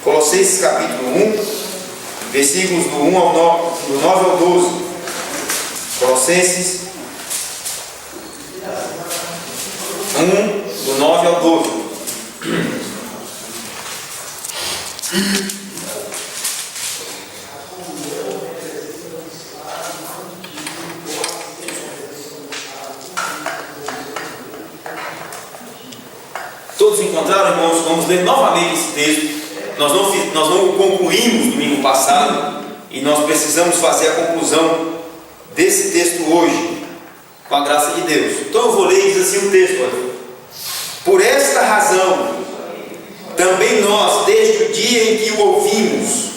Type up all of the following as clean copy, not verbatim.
Colossenses capítulo 1, versículos do 1 ao 9, do 9 ao 12. Colossenses 1, do 9 ao 12. Todos encontraram, irmãos? Vamos ler novamente esse texto. Nós não o concluímos domingo passado e nós precisamos fazer a conclusão desse texto hoje, com a graça de Deus. Então eu vou ler e diz assim o texto: olha. Por esta razão, também nós, desde o dia em que o ouvimos,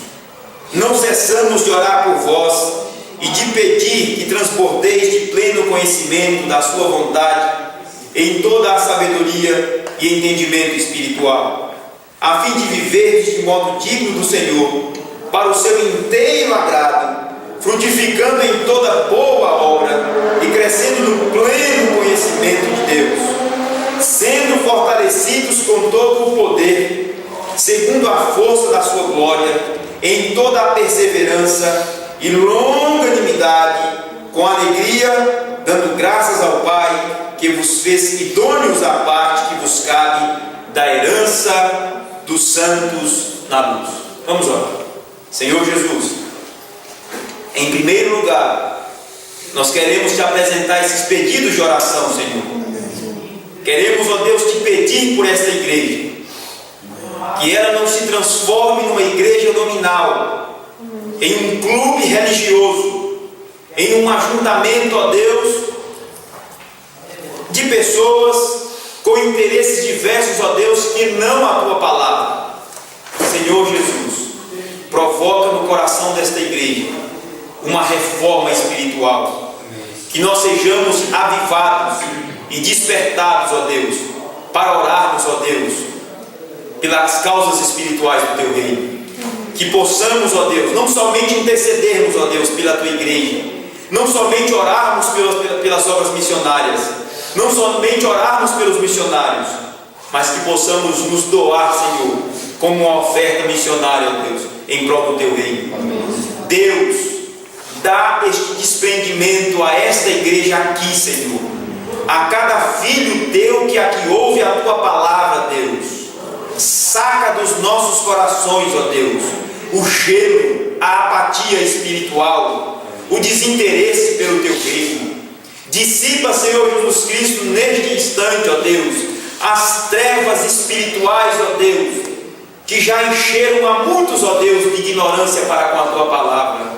não cessamos de orar por vós e de pedir que transbordeis de pleno conhecimento da sua vontade em toda a sabedoria e entendimento espiritual, a fim de viverdes de modo digno do Senhor, para o seu inteiro agrado, frutificando em toda boa obra e crescendo no pleno conhecimento de Deus, sendo fortalecidos com todo o poder, segundo a força da sua glória, em toda a perseverança e longanimidade, com alegria, dando graças ao Pai, que vos fez idôneos à parte que vos cabe da herança dos santos na luz. Vamos lá. Senhor Jesus, em primeiro lugar, nós queremos te apresentar esses pedidos de oração, Senhor. Queremos, ó Deus, te pedir por esta igreja, que ela não se transforme numa igreja nominal, em um clube religioso, em um ajuntamento, ó Deus, de pessoas com interesses diversos, ó Deus, que não a tua palavra. Senhor Jesus, provoca no coração desta igreja uma reforma espiritual, que nós sejamos avivados e despertados, ó Deus, para orarmos, ó Deus, pelas causas espirituais do teu reino. Que possamos, ó Deus, não somente intercedermos, ó Deus, pela tua igreja, não somente orarmos pelas obras missionárias, não somente orarmos pelos missionários, mas que possamos nos doar, Senhor, como uma oferta missionária, ó Deus, em prol do teu reino. Amém. Deus, dá este desprendimento a esta igreja aqui, Senhor, a cada filho teu que aqui ouve a tua palavra, Deus. Saca dos nossos corações, ó Deus, o gelo, a apatia espiritual, o desinteresse pelo teu reino. Dissipa, Senhor Jesus Cristo, neste instante, ó Deus, as trevas espirituais, ó Deus, que já encheram a muitos, ó Deus, de ignorância para com a tua palavra,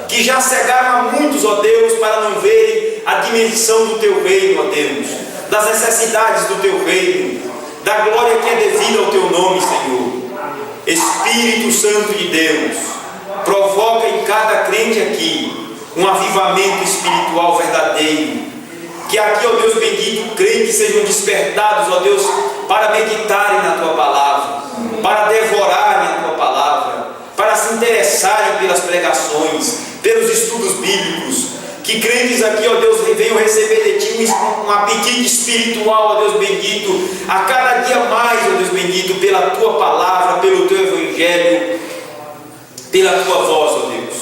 que já cegaram a muitos, ó Deus, para não verem a dimensão do teu reino, ó Deus, das necessidades do teu reino, da glória que é devida ao teu nome, Senhor. Espírito Santo de Deus, provoca em cada crente aqui um avivamento espiritual verdadeiro, que aqui, ó Deus bendito, crentes sejam despertados, ó Deus, para meditarem na tua palavra, para devorarem a tua palavra, para se interessarem pelas pregações, pelos estudos bíblicos. Que crentes aqui, ó Deus, venham receber de ti um apetite espiritual, ó Deus bendito, a cada dia mais, ó Deus bendito, pela tua palavra, pelo teu evangelho, pela tua voz, ó Deus.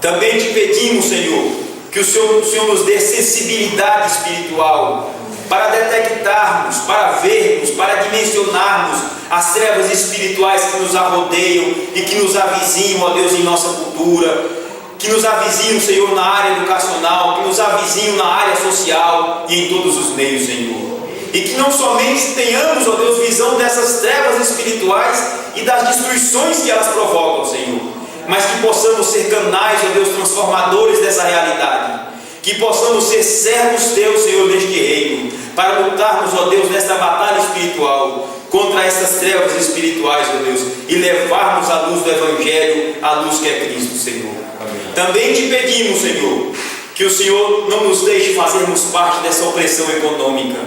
Também te pedimos, Senhor, que o Senhor nos dê sensibilidade espiritual para detectarmos, para vermos, para dimensionarmos as trevas espirituais que nos arrodeiam e que nos avizinham, ó Deus, em nossa cultura, que nos avizinham, Senhor, na área educacional, que nos avizinham na área social e em todos os meios, Senhor. E que não somente tenhamos, ó Deus, visão dessas trevas espirituais e das destruições que elas provocam, Senhor, mas que possamos ser canais, ó Deus, transformadores dessa realidade, que possamos ser servos teus, Senhor, neste reino, para lutarmos, ó Deus, nesta batalha espiritual, contra essas trevas espirituais, ó Deus, e levarmos a luz do Evangelho, a luz que é Cristo, Senhor. Amém. Também te pedimos, Senhor, que o Senhor não nos deixe fazermos parte dessa opressão econômica,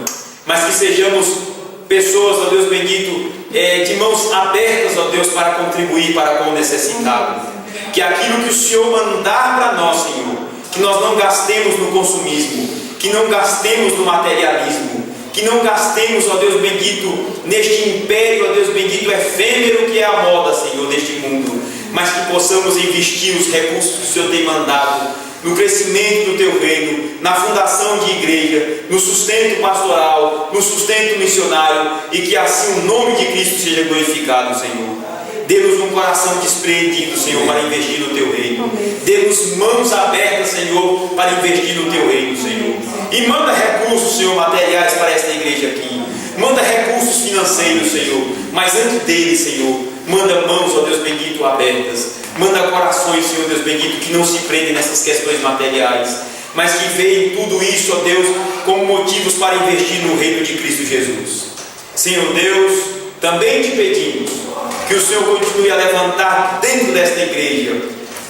mas que sejamos pessoas, ó Deus bendito, de mãos abertas, ó Deus, para contribuir para com o necessitado. Que aquilo que o Senhor mandar para nós, Senhor, que nós não gastemos no consumismo, que não gastemos no materialismo, que não gastemos, ó Deus bendito, neste império, ó Deus bendito, efêmero que é a moda, Senhor, deste mundo, mas que possamos investir os recursos que o Senhor tem mandado no crescimento do Teu reino, na fundação de igreja, no sustento pastoral, no sustento missionário, e que assim o nome de Cristo seja glorificado, Senhor. Dê-nos um coração despreendido, Senhor, para investir no Teu reino. Dê-nos mãos abertas, Senhor, para investir no Teu reino, Senhor. E manda recursos, Senhor, materiais para esta igreja aqui. Manda recursos financeiros, Senhor. Mas antes deles, Senhor, manda mãos, ó Deus bendito, abertas. Manda corações, Senhor Deus bendito, que não se prendem nessas questões materiais, mas que veem tudo isso, ó Deus, como motivos para investir no reino de Cristo Jesus. Senhor Deus, também te pedimos que o Senhor continue a levantar dentro desta igreja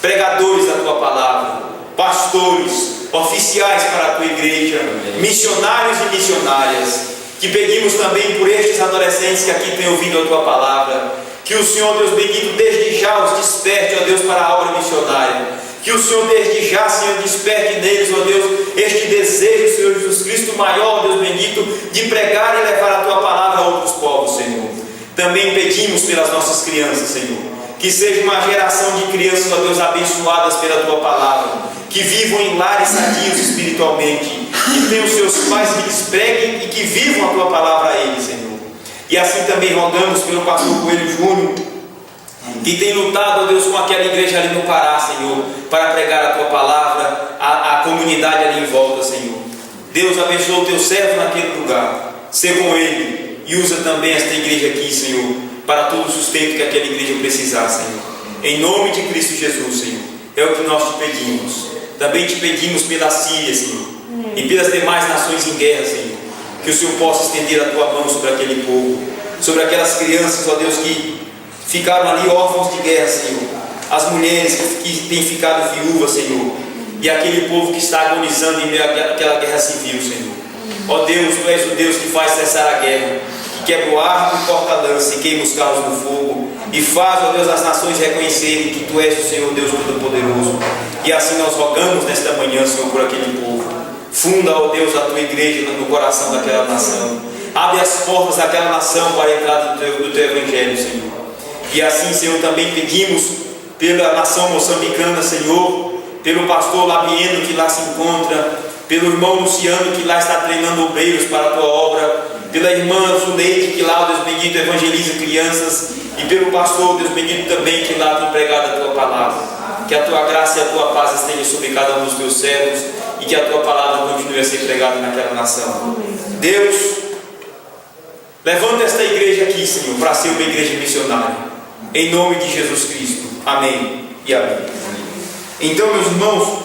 pregadores da Tua palavra, pastores, oficiais para a Tua igreja, missionários e missionárias. Que pedimos também por estes adolescentes que aqui têm ouvido a Tua palavra, que o Senhor, Deus bendito, desde já os desperte, ó Deus, para a obra missionária. Que o Senhor, desde já, Senhor, desperte neles, ó Deus, este desejo, Senhor Jesus Cristo, maior, Deus bendito, de pregar e levar a Tua palavra a outros povos, Senhor. Também pedimos pelas nossas crianças, Senhor, que seja uma geração de crianças, ó Deus, abençoadas pela Tua palavra, que vivam em lares sadios espiritualmente, que tenham seus pais que lhes preguem e que vivam a Tua palavra a eles, Senhor. E assim também rogamos pelo pastor Coelho Júnior, que tem lutado, ó Deus, com aquela igreja ali no Pará, Senhor, para pregar a Tua palavra à comunidade ali em volta, Senhor. Deus abençoe o Teu servo naquele lugar, seja com ele, e usa também esta igreja aqui, Senhor, para todo o sustento que aquela igreja precisar, Senhor. Em nome de Cristo Jesus, Senhor, é o que nós te pedimos. Também te pedimos pela Síria, Senhor, e pelas demais nações em guerra, Senhor, que o Senhor possa estender a Tua mão sobre aquele povo, sobre aquelas crianças, ó Deus, que ficaram ali órfãos de guerra, Senhor, as mulheres que têm ficado viúvas, Senhor, e aquele povo que está agonizando em meio àquela guerra civil, Senhor. Ó Deus, Tu és o Deus que faz cessar a guerra, que quebra o arco e corta a lança e queima os carros no fogo, e faz, ó Deus, as nações reconhecerem que Tu és o Senhor Deus Todo-Poderoso. E assim nós rogamos nesta manhã, Senhor, por aquele povo. Funda, ó Deus, a Tua igreja no coração daquela nação. Abre as portas daquela nação para a entrada do Teu Evangelho, Senhor. E assim, Senhor, também pedimos pela nação moçambicana, Senhor, pelo pastor Labieno que lá se encontra, pelo irmão Luciano que lá está treinando obreiros para a Tua obra, pela irmã Zuleide que lá, Deus bendito, evangeliza crianças, e pelo pastor, Deus bendito, também que lá tem pregado a Tua palavra. Que a Tua graça e a Tua paz estejam sobre cada um dos Teus servos, e que a Tua palavra continue a ser pregada naquela nação. Deus, levanta esta igreja aqui, Senhor, para ser uma igreja missionária, em nome de Jesus Cristo. Amém e amém. Então, meus irmãos,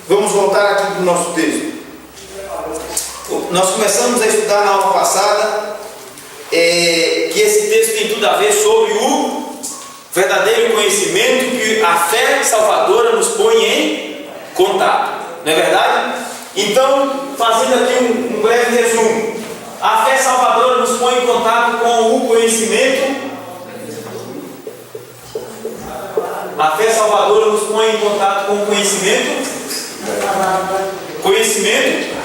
vamos voltar aqui para o nosso texto. Nós começamos a estudar na aula passada que esse texto tem tudo a ver sobre o verdadeiro conhecimento que a fé salvadora nos põe em contato. Não é verdade? Então, fazendo aqui um breve resumo, a fé salvadora nos põe em contato com o conhecimento. A fé salvadora nos põe em contato com o conhecimento. Conhecimento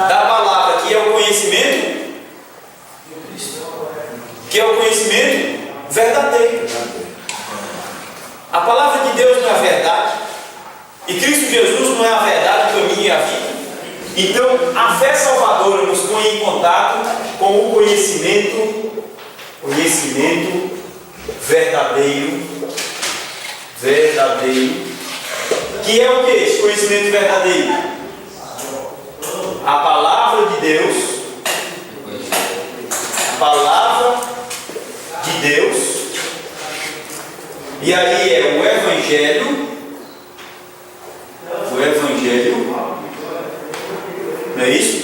da palavra, que é o conhecimento, verdadeiro. A palavra de Deus não é a verdade, e Cristo Jesus não é a verdade, o caminho e a vida. Então, a fé salvadora nos põe em contato com o conhecimento verdadeiro, que é o que? Esse conhecimento verdadeiro? A palavra de Deus, e aí é o Evangelho, não é isso?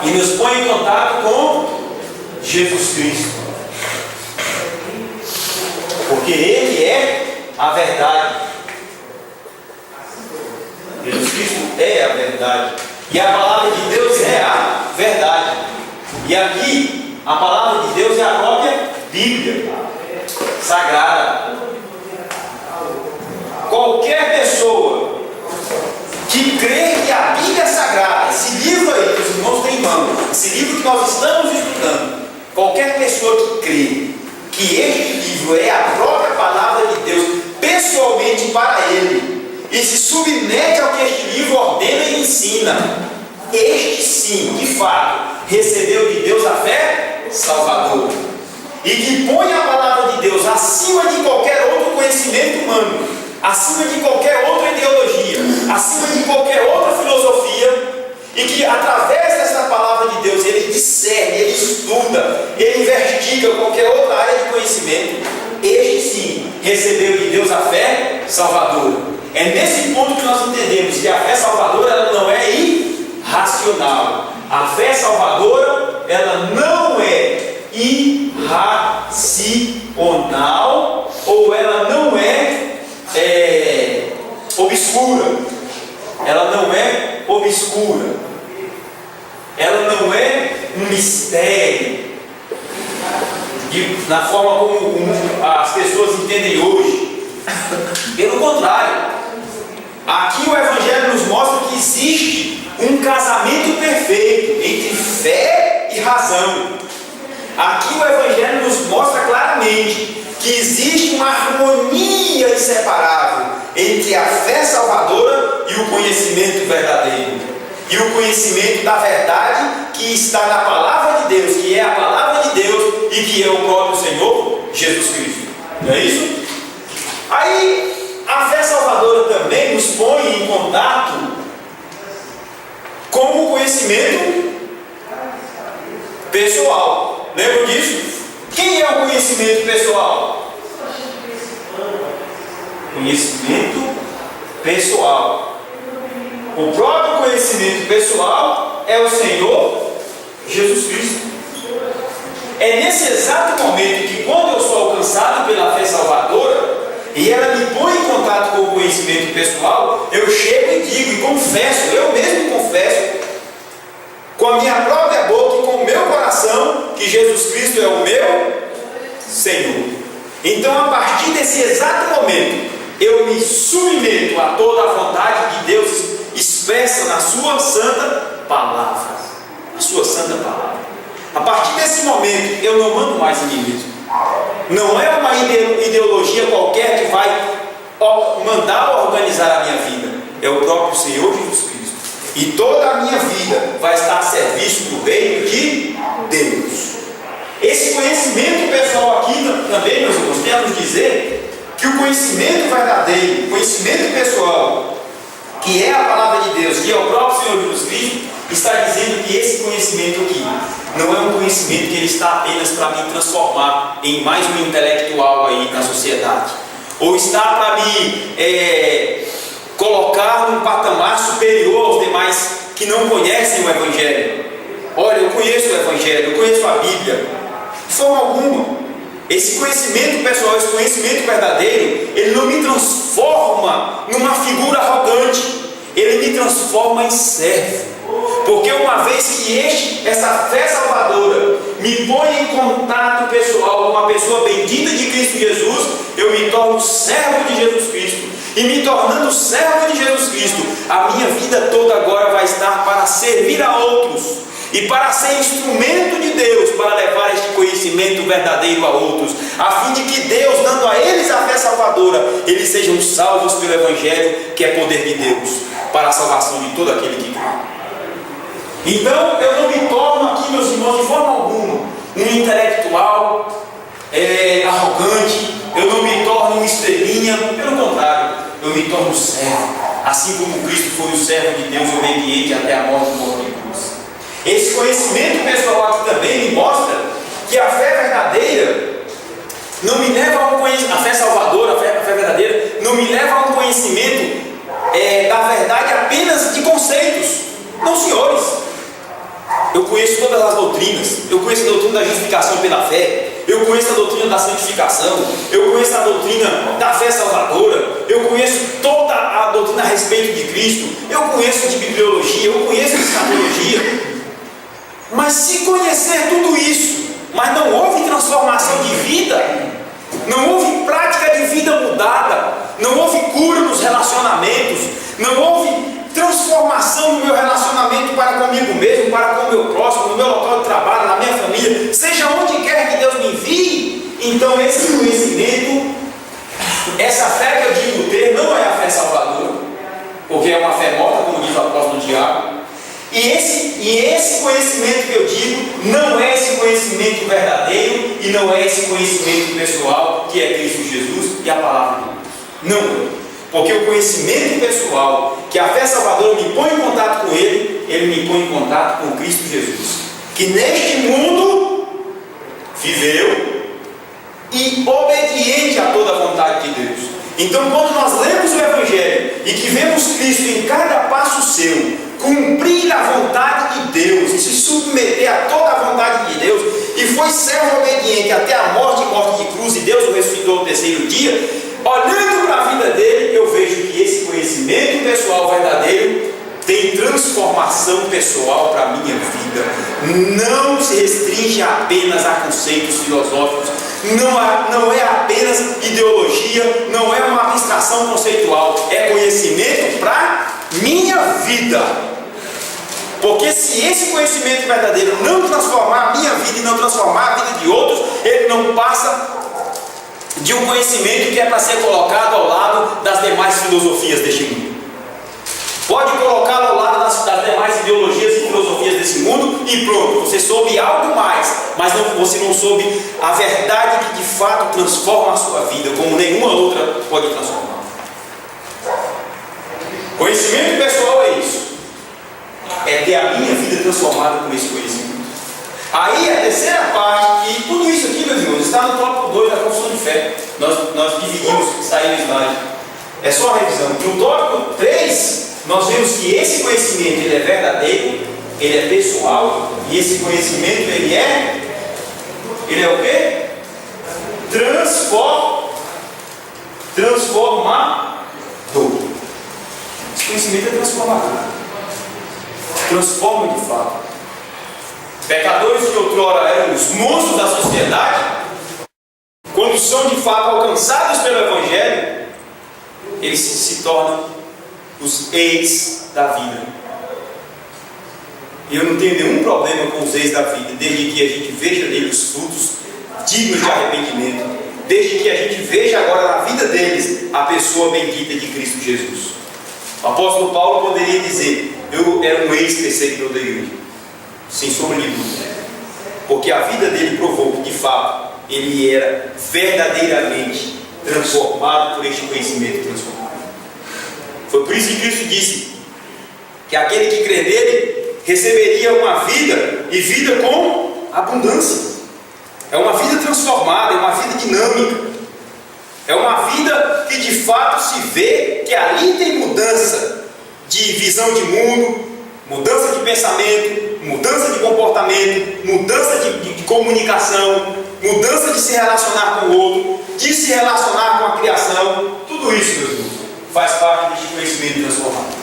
E nos põe em contato com Jesus Cristo, porque Ele é a verdade. Jesus Cristo é a verdade, e a palavra de Deus é a verdade. E aqui a palavra de Deus é a própria Bíblia Sagrada. Qualquer pessoa que crê que a Bíblia Sagrada, esse livro aí que os irmãos têm em mão, irmão, esse livro que nós estamos estudando, qualquer pessoa que crê que este livro é a própria palavra de Deus, pessoalmente para ele, e se submete ao que este livro ordena e ensina, este sim, de fato, recebeu de Deus a fé salvadora, e que põe a palavra de Deus acima de qualquer outro conhecimento humano, acima de qualquer outra ideologia, acima de qualquer outra filosofia, e que através dessa palavra de Deus ele discerne, ele estuda, ele investiga qualquer outra área de conhecimento. Este sim recebeu de Deus a fé salvadora. É nesse ponto que nós entendemos que a fé salvadora ela não é irracional. A fé salvadora ela não é irracional, ou ela não é obscura. Ela não é obscura. Ela não é um mistério na forma como as pessoas entendem hoje. Pelo contrário, aqui o Evangelho nos mostra que existe um casamento perfeito entre fé e razão. Aqui o Evangelho nos mostra claramente que existe uma harmonia inseparável entre a fé salvadora e o conhecimento verdadeiro. E o conhecimento da verdade que está na palavra de Deus, que é a palavra de Deus e que é o próprio Senhor Jesus Cristo. Não é isso? Aí a fé salvadora também nos põe em contato com o conhecimento pessoal. Lembra disso? Quem é o conhecimento pessoal? Conhecimento pessoal. O próprio conhecimento pessoal é o Senhor Jesus Cristo. É nesse exato momento que, quando eu sou alcançado pela fé salvadora e ela me põe em contato com o conhecimento pessoal, eu chego e digo e confesso, eu mesmo confesso, com a minha própria boca e com o meu coração, que Jesus Cristo é o meu Senhor. Então, a partir desse exato momento, eu me submeto a toda a vontade de Deus expressa na sua santa palavra. A sua santa palavra. A partir desse momento, eu não mando mais em mim mesmo. Não é uma ideologia qualquer que vai mandar organizar a minha vida. É o próprio Senhor Jesus Cristo. E toda a minha vida vai estar a serviço do reino de Deus. Esse conhecimento pessoal aqui também, meus irmãos, tem a nos dizer que o conhecimento verdadeiro, o conhecimento pessoal, que é a palavra de Deus, que é o próprio Senhor Jesus Cristo, está dizendo que esse conhecimento aqui não é um conhecimento que ele está apenas para me transformar em mais um intelectual aí na sociedade, ou está para me colocar num patamar superior aos demais que não conhecem o Evangelho. Olha, eu conheço o Evangelho, eu conheço a Bíblia. De forma alguma. Esse conhecimento pessoal, esse conhecimento verdadeiro, ele não me transforma numa figura arrogante, ele me transforma em servo. Porque uma vez que essa fé salvadora me põe em contato pessoal com uma pessoa bendita de Cristo Jesus, eu me torno servo de Jesus Cristo. E me tornando servo de Jesus Cristo, a minha vida toda agora vai estar para servir a outros e para ser instrumento de Deus para levar este conhecimento verdadeiro a outros, a fim de que Deus, dando a eles a fé salvadora, eles sejam salvos pelo Evangelho, que é poder de Deus para a salvação de todo aquele que crê. Então eu não me torno aqui, meus irmãos, de forma alguma um intelectual arrogante, eu não me torno um estrelinha, pelo contrário, eu me torno servo, assim como Cristo foi o servo de Deus obediente até a morte por cruz. Esse conhecimento pessoal aqui também me mostra que a fé verdadeira não me leva a um conhecimento, a fé salvadora, a fé verdadeira não me leva a um conhecimento da verdade apenas de conceitos. Não, senhores, eu conheço todas as doutrinas, eu conheço a doutrina da justificação pela fé, eu conheço a doutrina da santificação, eu conheço a doutrina da fé salvadora, eu conheço toda a doutrina a respeito de Cristo, eu conheço de bibliologia, eu conheço de escatologia. Mas se conhecer tudo isso, mas não houve transformação de vida, não houve prática de vida mudada, não houve cura nos relacionamentos, não houve transformação no meu relacionamento para comigo mesmo, para com o meu próximo, no meu local de trabalho, na minha família, seja onde quer que Deus me envie, então esse conhecimento, essa fé que eu digo ter, não é a fé salvadora, porque é uma fé morta, como diz o apóstolo Tiago. E esse conhecimento que eu digo não é esse conhecimento verdadeiro e não é esse conhecimento pessoal que é Cristo Jesus e a palavra de Deus. Não é. Porque o conhecimento pessoal, que a fé salvadora me põe em contato com ele me põe em contato com Cristo Jesus, que neste mundo viveu e obediente a toda a vontade de Deus. Então, quando nós lemos o Evangelho e que vemos Cristo em cada passo seu cumprir a vontade de Deus e se submeter a toda a vontade de Deus, e foi servo obediente até a morte e morte de cruz, e Deus o ressuscitou no terceiro dia, olhando para a vida dele, eu vejo que esse conhecimento pessoal verdadeiro tem transformação pessoal para a minha vida. Não se restringe apenas a conceitos filosóficos, não é apenas ideologia, não é uma abstração conceitual, é conhecimento para minha vida. Porque se esse conhecimento verdadeiro não transformar a minha vida e não transformar a vida de outros, ele não passa de um conhecimento que é para ser colocado ao lado das demais filosofias deste mundo. Pode colocá-lo ao lado das demais ideologias e filosofias desse mundo e pronto, você soube algo mais, mas você não soube a verdade que de fato transforma a sua vida, como nenhuma outra pode transformar. Conhecimento pessoal é isso, é ter a minha vida transformada por esse conhecimento. Aí a terceira parte, e tudo isso aqui, meus irmãos, está no tópico 2 da confissão de fé. Nós dividimos, está aí no slide. É só a revisão. No tópico 3, nós vemos que esse conhecimento ele é verdadeiro, ele é pessoal, e esse conhecimento ele é o quê? Transformador. Esse conhecimento é transformador. Transforma de fato. Pecadores que outrora eram os monstros da sociedade, quando são de fato alcançados pelo Evangelho, eles se tornam os ex da vida. E eu não tenho nenhum problema com os ex da vida, desde que a gente veja neles os frutos dignos de arrependimento, desde que a gente veja agora na vida deles a pessoa bendita de Cristo Jesus. O apóstolo Paulo poderia dizer: eu era um ex-perseguidor da igreja, sem sombra de dúvida, porque a vida dele provou que de fato ele era verdadeiramente transformado por este conhecimento transformado. Foi por isso que Cristo disse que aquele que crê nele receberia uma vida, e vida com abundância. É uma vida transformada, é uma vida dinâmica, é uma vida que de fato se vê que ali tem mudança de visão de mundo, mudança de pensamento, mudança de comportamento, mudança de comunicação, mudança de se relacionar com o outro, de se relacionar com a criação. Tudo isso, meus irmãos, faz parte deste conhecimento transformado.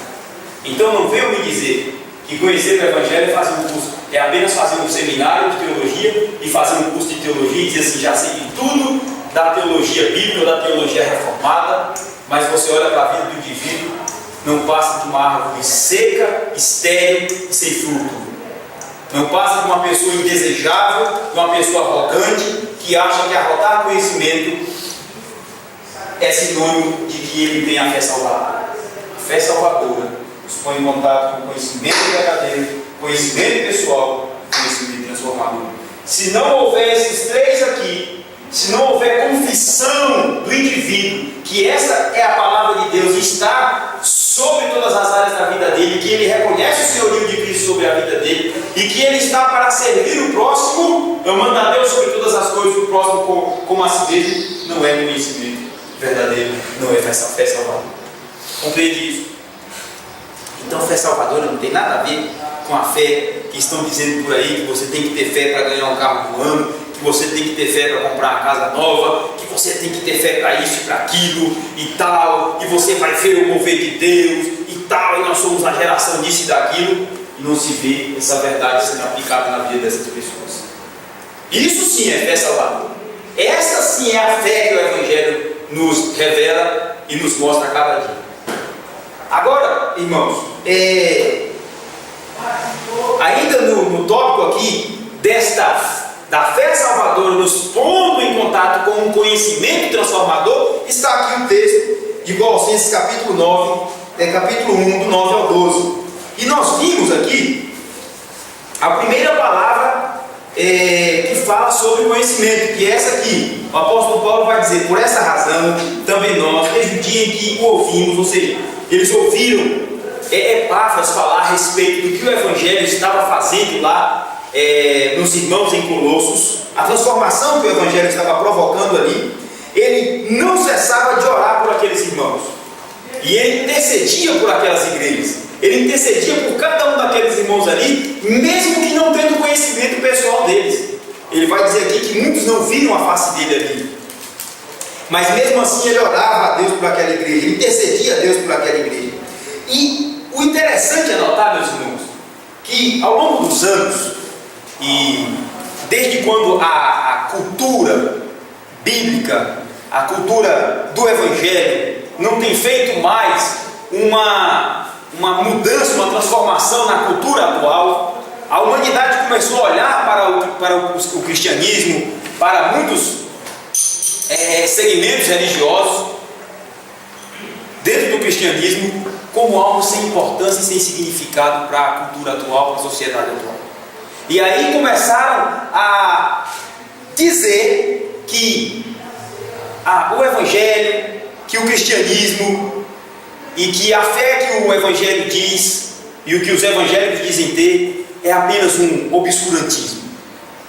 Então não venham me dizer que conhecer o Evangelho é fazer um curso, é apenas fazer um seminário de teologia e fazer um curso de teologia e dizer assim: já sei de tudo da teologia bíblica ou da teologia reformada, mas você olha para a vida do indivíduo, não passa de uma árvore seca, estéril e sem fruto. Não passa de uma pessoa indesejável, de uma pessoa arrogante, que acha que arrotar conhecimento é sinônimo de que ele tem a fé salvadora. A fé salvadora nos põe em contato com conhecimento verdadeiro, conhecimento pessoal, conhecimento transformador. Se não houver esses três aqui, se não houver confissão do indivíduo que essa é a palavra de Deus e está sobre todas as áreas da vida dele, que ele reconhece o senhorio de Cristo sobre a vida dele e que ele está para servir o próximo, amando a Deus sobre todas as coisas, o próximo como a si mesmo, não é conhecimento verdadeiro, não é fé salvadora. Compreende isso? Então fé salvadora não tem nada a ver com a fé que estão dizendo por aí, que você tem que ter fé para ganhar um carro do ano, que você tem que ter fé para comprar uma casa nova, que você tem que ter fé para isso e para aquilo e tal, e você vai ver o mover de Deus e tal, e nós somos a geração disso e daquilo, e não se vê essa verdade sendo aplicada na vida dessas pessoas. Isso sim é fé salvadora. Essa sim é a fé que o Evangelho nos revela e nos mostra a cada dia. Agora, irmãos, ainda no tópico aqui da fé salvadora, nos pondo em contato com um conhecimento transformador, está aqui o texto de Colossenses capítulo 9, capítulo 1, do 9 ao 12. E nós vimos aqui a primeira palavra que fala sobre conhecimento, que é essa aqui. O apóstolo Paulo vai dizer: por essa razão também nós, desde o dia em que o ouvimos, ou seja, eles ouviram Epáfras falar a respeito do que o Evangelho estava fazendo lá nos irmãos em Colossos, a transformação que o Evangelho estava provocando ali. Ele não cessava de orar por aqueles irmãos, e ele intercedia por aquelas igrejas, ele intercedia por cada um daqueles irmãos ali, mesmo que não tendo conhecimento pessoal deles. Ele vai dizer aqui que muitos não viram a face dele ali, mas mesmo assim ele orava a Deus por aquela igreja, ele intercedia a Deus por aquela igreja. E o interessante é notar, meus irmãos, que ao longo dos anos, e desde quando a cultura bíblica, a cultura do Evangelho não tem feito mais uma mudança, uma transformação na cultura atual, a humanidade começou a olhar para o cristianismo, para muitos segmentos religiosos dentro do cristianismo, como algo sem importância e sem significado para a cultura atual, para a sociedade atual. E aí começaram a dizer que o Evangelho, que o cristianismo e que a fé que o Evangelho diz e o que os evangélicos dizem ter é apenas um obscurantismo,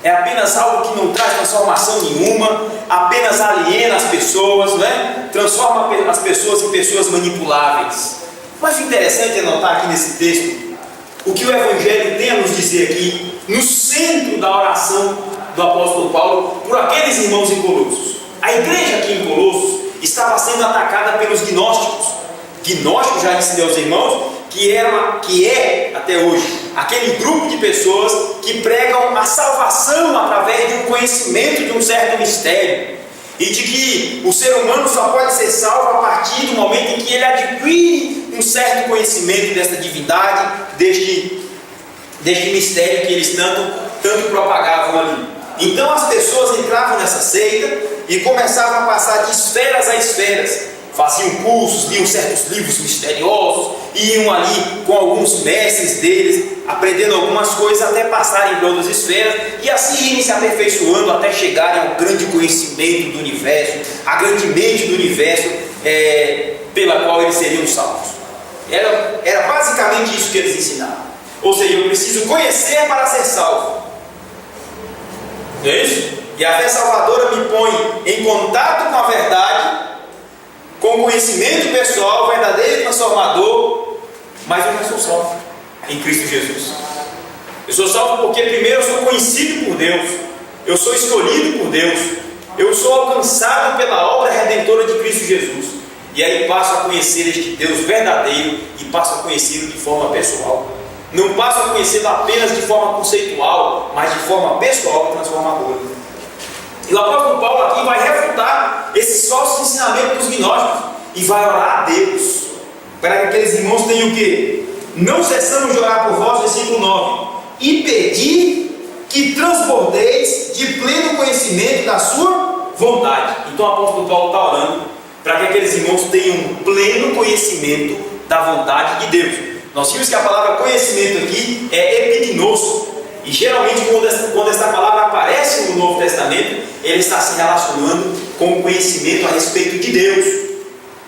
é apenas algo que não traz transformação nenhuma, apenas aliena as pessoas, né? Transforma as pessoas em pessoas manipuláveis. Mas o interessante é notar aqui nesse texto o que o Evangelho tem a nos dizer aqui, no centro da oração do apóstolo Paulo por aqueles irmãos em Colossos. A igreja aqui em Colossos estava sendo atacada pelos gnósticos. Gnósticos, já ensinei aos irmãos, que é até hoje aquele grupo de pessoas que pregam a salvação através de um conhecimento de um certo mistério, e de que o ser humano só pode ser salvo a partir do momento em que ele adquire um certo conhecimento desta divindade, deste mistério que eles tanto propagavam ali. Então as pessoas entravam nessa seita e começavam a passar de esferas a esferas, faziam cursos, liam certos livros misteriosos, iam ali com alguns mestres deles, aprendendo algumas coisas até passarem para outras esferas, e assim irem se aperfeiçoando até chegarem ao grande conhecimento do universo, à grande mente do universo, pela qual eles seriam salvos. Era basicamente isso que eles ensinavam. Ou seja, eu preciso conhecer para ser salvo. Não é isso? E a fé salvadora me põe em contato com a verdade, com conhecimento pessoal, verdadeiro e transformador, mas eu não sou salvo em Cristo Jesus. Eu sou salvo porque primeiro eu sou conhecido por Deus, eu sou escolhido por Deus, eu sou alcançado pela obra redentora de Cristo Jesus, e aí passo a conhecer este Deus verdadeiro e passo a conhecê-lo de forma pessoal. Não passo a conhecê-lo apenas de forma conceitual, mas de forma pessoal e transformadora. E o apóstolo Paulo aqui vai refutar esse falso ensinamento dos gnósticos e vai orar a Deus para que aqueles irmãos tenham o quê? Não cessamos de orar por vós, versículo 9, e pedir que transbordeis de pleno conhecimento da sua vontade. Então o apóstolo Paulo está orando para que aqueles irmãos tenham um pleno conhecimento da vontade de Deus. Nós vimos que a palavra conhecimento aqui é epignoso, e geralmente quando esta palavra aparece no Novo Testamento, ele está se relacionando com o conhecimento a respeito de Deus.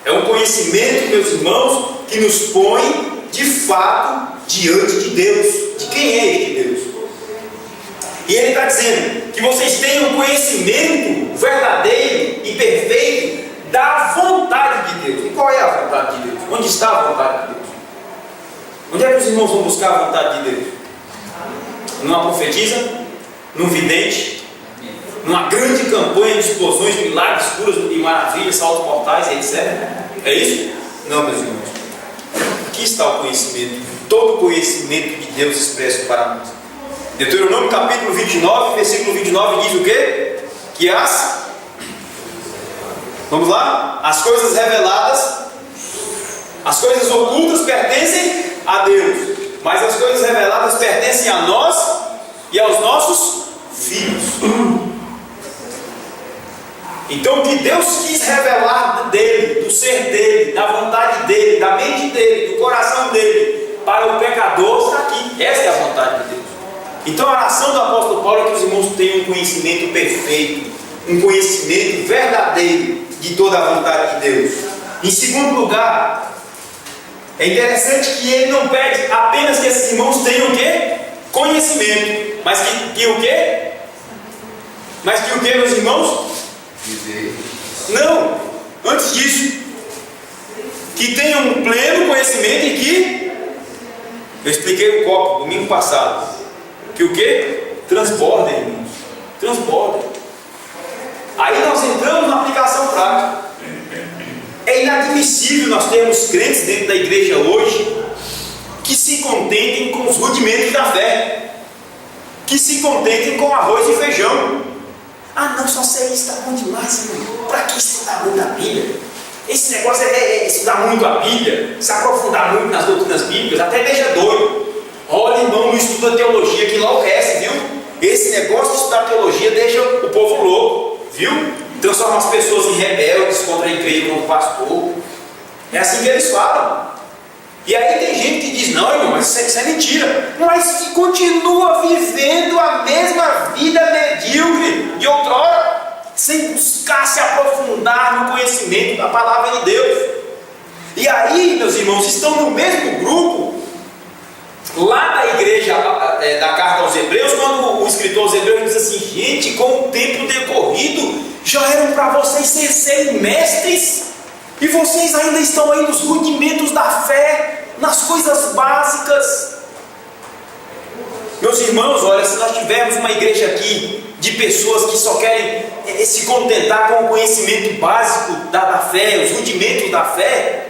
É um conhecimento, meus irmãos, que nos põe de fato diante de Deus, de quem é este Deus. E ele está dizendo que vocês tenham conhecimento verdadeiro e perfeito da vontade de Deus. E qual é a vontade de Deus? Onde está a vontade de Deus? Onde é que os irmãos vão buscar a vontade de Deus? Numa profetisa? Num vidente? Numa grande campanha de explosões, milagres, curas e maravilhas, saltos mortais, etc. É isso? Não, meus irmãos. Aqui está o conhecimento, todo o conhecimento de Deus expresso para nós. Deuteronômio capítulo 29, versículo 29 diz o quê? Que vamos lá? As coisas reveladas, as coisas ocultas pertencem a Deus, mas as coisas reveladas pertencem a nós e aos nossos filhos. Então, o que Deus quis revelar dele, do ser dele, da vontade dele, da mente dele, do coração dele, para o pecador, está aqui. Essa é a vontade de Deus. Então, a oração do apóstolo Paulo é que os irmãos tenham um conhecimento perfeito, um conhecimento verdadeiro de toda a vontade de Deus. Em segundo lugar, é interessante que ele não pede apenas que esses irmãos tenham o quê? Conhecimento. Mas que o quê? Mas que o quê, meus irmãos? Não, antes disso, que tenham um pleno conhecimento e que, eu expliquei o copo domingo passado, que o que? Transbordem, irmãos, transbordem. Aí nós entramos na aplicação prática. É inadmissível nós termos crentes dentro da igreja hoje que se contentem com os rudimentos da fé, que se contentem com arroz e feijão. Ah não, só sei isso, está bom demais, irmão. Para que estudar muito a Bíblia? Esse negócio é estudar muito a Bíblia, se aprofundar muito nas doutrinas bíblicas, até deixa doido. Olha, irmão, não estuda teologia que enlouquece, viu? Esse negócio de estudar teologia deixa o povo louco, viu? Transforma as pessoas em rebeldes contra a igreja, contra o pastor. É assim que eles falam. E aí tem gente que diz, não, irmão, mas isso é mentira. Mas que continua vivendo a mesma vida medíocre de outrora, sem buscar se aprofundar no conhecimento da palavra de Deus. E aí, meus irmãos, estão no mesmo grupo, lá na igreja da carta aos Hebreus, quando o escritor aos Hebreus diz assim, gente, com o tempo decorrido, já eram para vocês serem mestres, e vocês ainda estão aí nos rudimentos da fé, nas coisas básicas. Meus irmãos, olha, se nós tivermos uma igreja aqui de pessoas que só querem se contentar com o conhecimento básico da fé, os rudimentos da fé,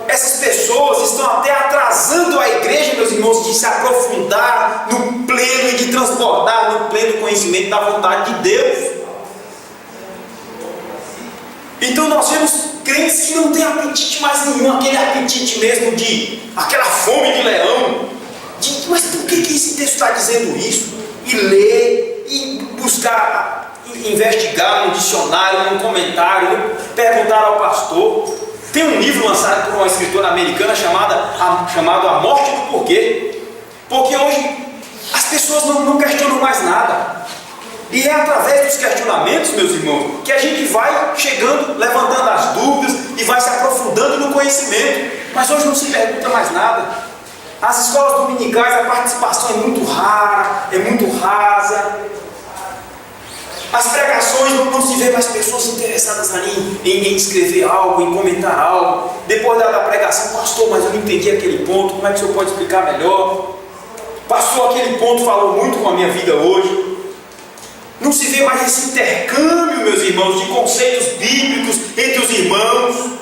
essas pessoas estão até atrasando a igreja, meus irmãos, de se aprofundar no pleno e de transbordar no pleno conhecimento da vontade de Deus. Então nós vemos crentes que não têm apetite mais nenhum, aquele apetite mesmo aquela fome de leão, mas por que esse texto está dizendo isso? E ler, e buscar, investigar no dicionário, no comentário, perguntar ao pastor. Tem um livro lançado por uma escritora americana chamado A Morte do Porquê. Porque hoje as pessoas não questionam mais nada. E é através dos questionamentos, meus irmãos, que a gente vai chegando, levantando as dúvidas e vai se aprofundando no conhecimento. Mas hoje não se pergunta mais nada. As escolas dominicais, a participação é muito rara, é muito rasa. As pregações não se vê mais pessoas interessadas ali em escrever algo, em comentar algo. Depois da pregação, pastor, mas eu não entendi aquele ponto, como é que o senhor pode explicar melhor? Pastor, aquele ponto falou muito com a minha vida hoje. Não se vê mais esse intercâmbio, meus irmãos, de conceitos bíblicos entre os irmãos.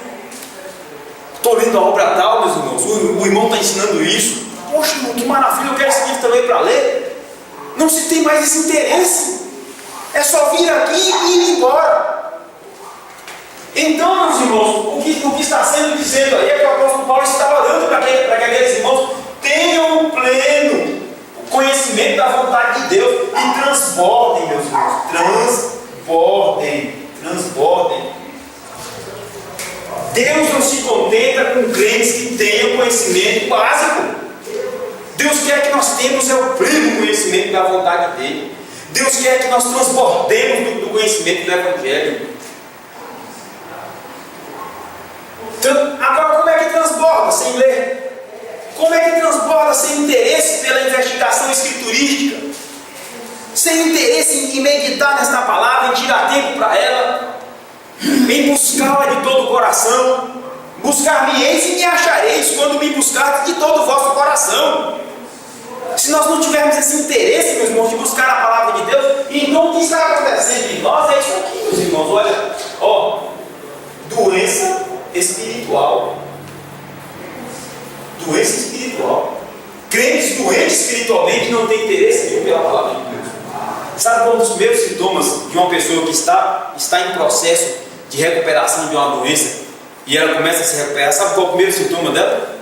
Estou lendo a obra tal, meus irmãos, o irmão está ensinando isso. Poxa, irmão, que maravilha, eu quero esse livro também para ler. Não se tem mais esse interesse. É só vir aqui e ir embora. Então, meus irmãos, o que está sendo dizendo aí é que o apóstolo Paulo está orando para que aqueles irmãos tenham o pleno conhecimento da vontade de Deus e transbordem, meus irmãos, transbordem. Deus não se contenta com crentes que tenham conhecimento básico. Deus quer que nós tenhamos o pleno conhecimento da vontade dele. Deus quer que nós transbordemos do conhecimento do Evangelho. Então, agora como é que transborda sem ler? Como é que transborda sem interesse pela investigação escriturística? Sem interesse em meditar nesta palavra, em tirar tempo para ela, em buscá-la de todo o coração. Buscar-me-eis e me achareis quando me buscardes de todo o vosso coração. Se nós não tivermos esse interesse, meus irmãos, de buscar a palavra de Deus, então o que está acontecendo em nós é isso aqui, meus irmãos. Olha, doença espiritual. Doença espiritual. Crentes doentes espiritualmente não têm interesse nenhum pela palavra de Deus. Sabe qual é um dos primeiros sintomas de uma pessoa que está em processo de recuperação de uma doença e ela começa a se recuperar? Sabe qual é o primeiro sintoma dela?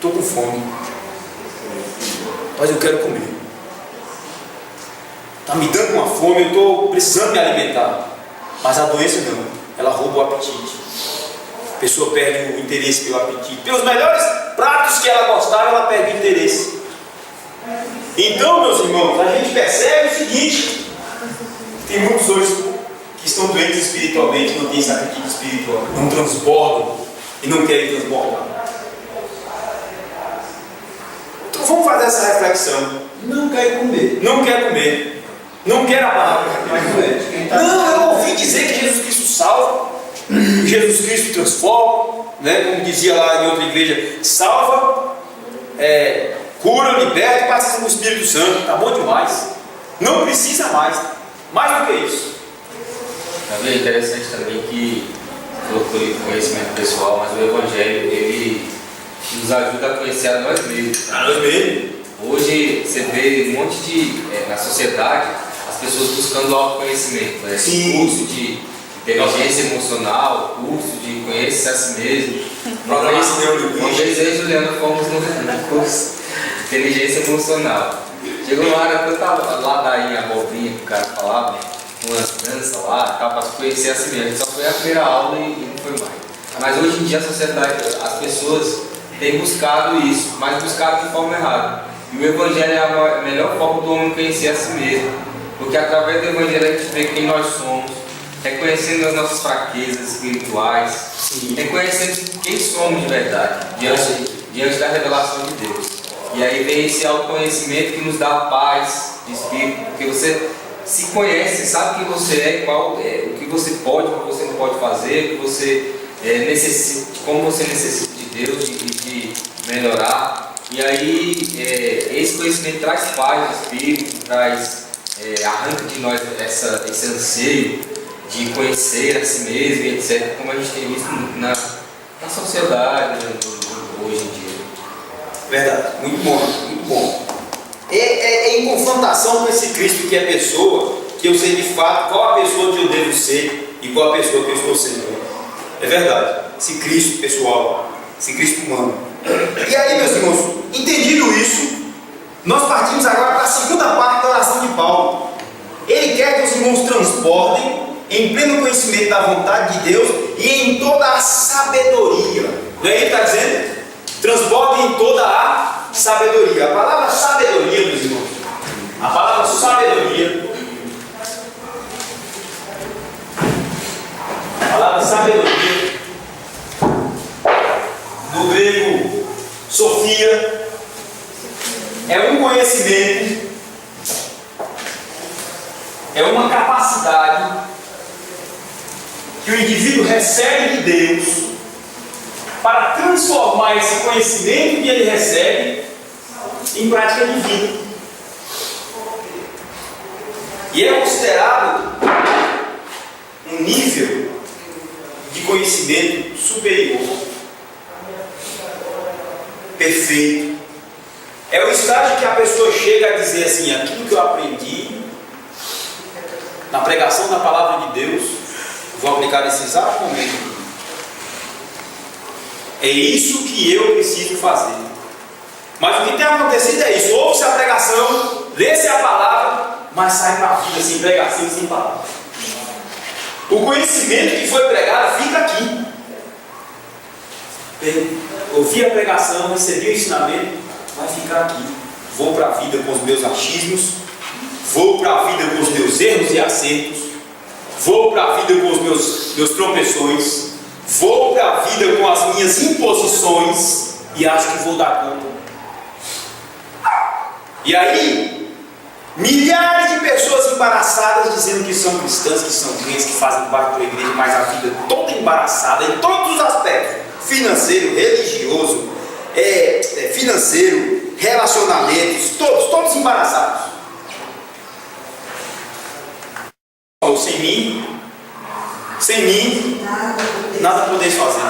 estou com fome, mas eu quero comer. Está me dando uma fome, eu estou precisando me alimentar. Mas a doença não, ela rouba o apetite. A pessoa perde o interesse pelo apetite. Pelos melhores pratos que ela gostava, ela perde o interesse. Então, meus irmãos, a gente percebe o seguinte: tem muitos hoje que estão doentes espiritualmente, não têm esse apetite espiritual, não transbordam e não querem transbordar. Então vamos fazer essa reflexão. Não quer comer. Não quer comer. Não quer a palavra. Não, eu ouvi dizer que Jesus Cristo salva, Jesus Cristo transforma, né? Como dizia lá em outra igreja, salva, cura, liberta e batiza com o Espírito Santo. Está bom demais. Não precisa mais. Mais do que isso. É interessante também que colocou conhecimento pessoal, mas o Evangelho ele nos ajuda a conhecer a nós mesmos. A nós mesmos. Hoje você vê um monte de, na sociedade, as pessoas buscando autoconhecimento, né? Curso de inteligência emocional, curso de conhecer a si mesmo. Uma vez eu e Juliana fomos no curso de inteligência emocional. Chegou uma hora que eu estava lá daí, a abobrinha que o cara falava, umas danças lá, para conhecer a si mesmo. Só foi a primeira aula e não foi mais. Mas hoje em dia a sociedade, as pessoas têm buscado isso, mas buscado de forma errada. E o Evangelho é a melhor forma do homem conhecer a si mesmo, porque através do Evangelho a gente vê quem nós somos, reconhecendo as nossas fraquezas espirituais, reconhecendo quem somos de verdade, diante da revelação de Deus. E aí vem esse autoconhecimento que nos dá paz de espírito, porque você se conhece, sabe quem você é, o que você pode, o que você não pode fazer, o que você necessita, como você necessita de Deus, de melhorar. E aí esse conhecimento traz paz de espírito, arranca de nós esse anseio de conhecer a si mesmo, etc., como a gente tem visto na sociedade hoje em dia. Verdade, muito bom, muito bom. É em confrontação com esse Cristo que é pessoa, que eu sei de fato qual a pessoa que eu devo ser e qual a pessoa que eu estou sendo. É verdade, esse Cristo pessoal, esse Cristo humano. E aí, meus irmãos, entendido isso, nós partimos agora para a segunda parte da oração de Paulo. Ele quer que os irmãos transbordem em pleno conhecimento da vontade de Deus e em toda a sabedoria. Não é ele que está dizendo? Transbordem em toda a sabedoria. A palavra sabedoria, meus irmãos, a palavra sabedoria, do grego Sofia, é um conhecimento, é uma capacidade que o indivíduo recebe de Deus para transformar esse conhecimento que ele recebe em prática de vida. E é considerado um nível de conhecimento superior, perfeito. É o estágio que a pessoa chega a dizer assim: aquilo que eu aprendi na pregação da palavra de Deus, vou aplicar nesse exato momento. É isso que eu preciso fazer. Mas o que tem acontecido é isso: ouve-se a pregação, lê-se a palavra, mas sai para a vida sem pregação e sem palavra. O conhecimento que foi pregado fica aqui. Ouvi a pregação, recebi o ensinamento, vai ficar aqui. Vou para a vida com os meus achismos, vou para a vida com os meus erros e acertos, vou para a vida com os meus tropeções, vou para a vida com as minhas imposições e acho que vou dar conta. E aí, milhares de pessoas embaraçadas dizendo que são cristãs, que são crentes, que fazem parte da igreja, mas a vida toda embaraçada em todos os aspectos: financeiro, religioso, financeiro, relacionamentos, todos embaraçados. Sem mim, nada podeis fazer.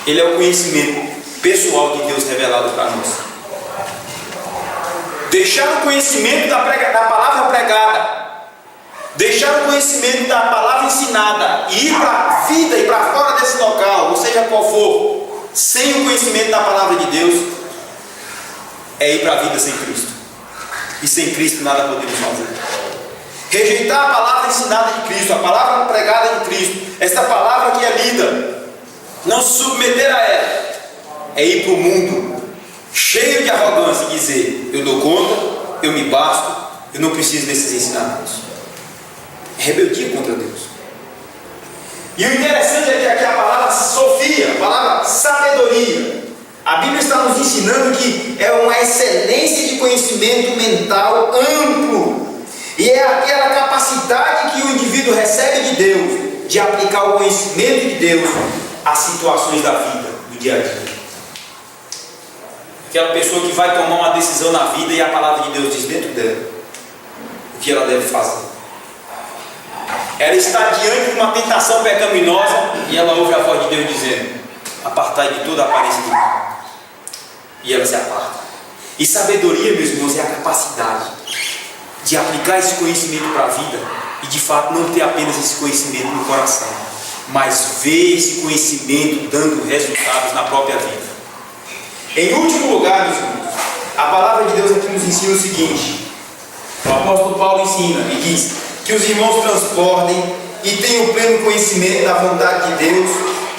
Ele é o conhecimento pessoal de Deus revelado para nós. Deixar o conhecimento da palavra pregada, deixar o conhecimento da palavra ensinada e ir para a vida e para fora desse local, ou seja qual for, sem o conhecimento da palavra de Deus, é ir para a vida sem Cristo. E sem Cristo nada podemos fazer. Rejeitar a palavra ensinada de Cristo, a palavra pregada de Cristo, esta palavra que é lida, não se submeter a ela, é ir para o mundo cheio de arrogância e dizer: eu dou conta, eu me basto, eu não preciso desses ensinamentos. É rebeldia contra Deus. E o interessante é que aqui a palavra Sofia, a palavra sabedoria, a Bíblia está nos ensinando que é uma excelência de conhecimento mental amplo. E é aquela capacidade que o indivíduo recebe de Deus, de aplicar o conhecimento de Deus às situações da vida, do dia a dia. Aquela pessoa que vai tomar uma decisão na vida e a palavra de Deus diz dentro dela o que ela deve fazer. Ela está diante de uma tentação pecaminosa e ela ouve a voz de Deus dizendo: apartai de toda a aparência de mal. E ela se aparta. E sabedoria, meus irmãos, é a capacidade de aplicar esse conhecimento para a vida e de fato não ter apenas esse conhecimento no coração, mas ver esse conhecimento dando resultados na própria vida. Em último lugar, meus irmãos, a palavra de Deus aqui nos ensina o seguinte: o apóstolo Paulo ensina e diz que os irmãos transbordem e tenham o pleno conhecimento da vontade de Deus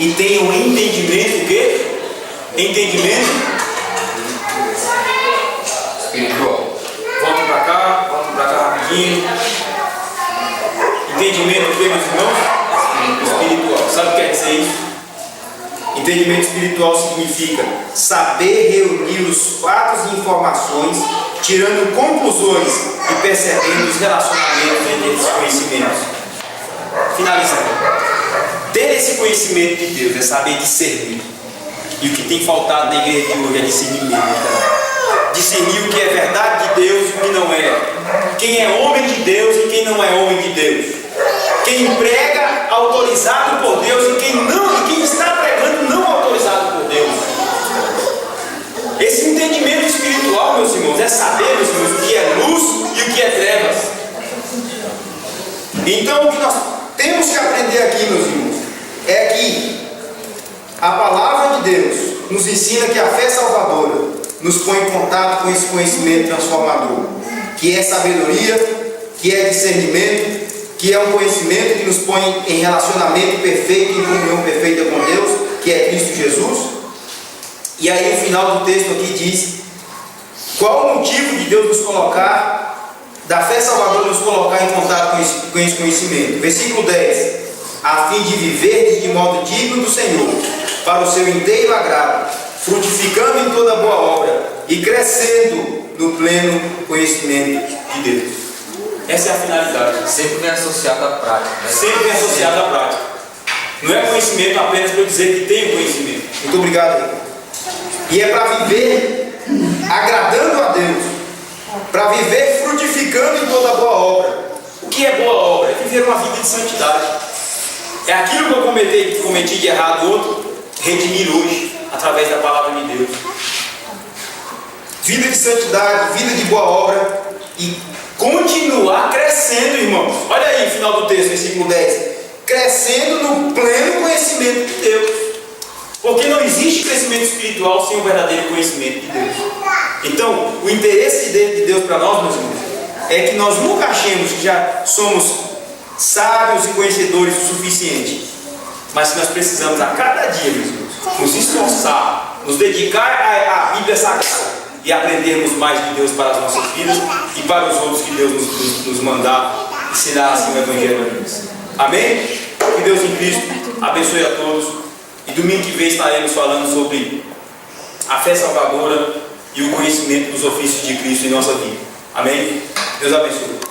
e tenham entendimento, o quê? Entendimento espiritual. Volta para cá rapidinho. Entendimento o quê, meus irmãos? Espiritual. Sabe o que quer dizer isso? Entendimento espiritual significa saber reunir os fatos e informações, tirando conclusões e percebendo os relacionamentos entre esses conhecimentos. Finalizando, ter esse conhecimento de Deus é saber discernir. E o que tem faltado na igreja de hoje é discernimento. Discernir o que é verdade de Deus e o que não é. Quem é homem de Deus e quem não é homem de Deus. Quem prega autorizado por Deus e quem não, e quem está pregando não autorizado por Deus. Esse entendimento espiritual, meus irmãos, é saber, meus irmãos, o que é luz e o que é trevas. Então, o que nós temos que aprender aqui, meus irmãos, é que a palavra de Deus nos ensina que a fé salvadora nos põe em contato com esse conhecimento transformador, que é sabedoria, que é discernimento, que é um conhecimento que nos põe em relacionamento perfeito, em comunhão perfeita com Deus, que é Cristo Jesus. E aí o final do texto aqui diz qual o motivo de Deus nos colocar, da fé salvadora nos colocar em contato com esse conhecimento. Versículo 10: a fim de viver de modo digno do Senhor, para o seu inteiro agrado, frutificando em toda boa obra e crescendo no pleno conhecimento de Deus. Essa é a finalidade. Sempre vem associado à prática, né? Sempre vem associado à prática. Não é conhecimento apenas para eu dizer que tenho conhecimento. Muito obrigado, Rico. E é para viver agradando a Deus, para viver frutificando em toda boa obra. O que é boa obra? É viver uma vida de santidade. É aquilo que eu cometi de errado outro, redimir hoje, através da palavra de Deus. Vida de santidade, vida de boa obra e continuar crescendo, irmãos. Olha aí o final do texto, versículo 10. Crescendo no pleno conhecimento de Deus. Porque não existe crescimento espiritual sem o verdadeiro conhecimento de Deus. Então, o interesse de Deus para nós, meus irmãos, é que nós nunca achemos que já somos sábios e conhecedores o suficiente. Mas que nós precisamos a cada dia, meus irmãos, nos esforçar, nos dedicar à Bíblia Sagrada e aprendermos mais de Deus para as nossas vidas e para os outros que Deus nos mandar ensinar assim o Evangelho a nós. Amém? Que Deus em Cristo abençoe a todos. E domingo que vem estaremos falando sobre a fé salvadora e o conhecimento dos ofícios de Cristo em nossa vida. Amém? Deus abençoe.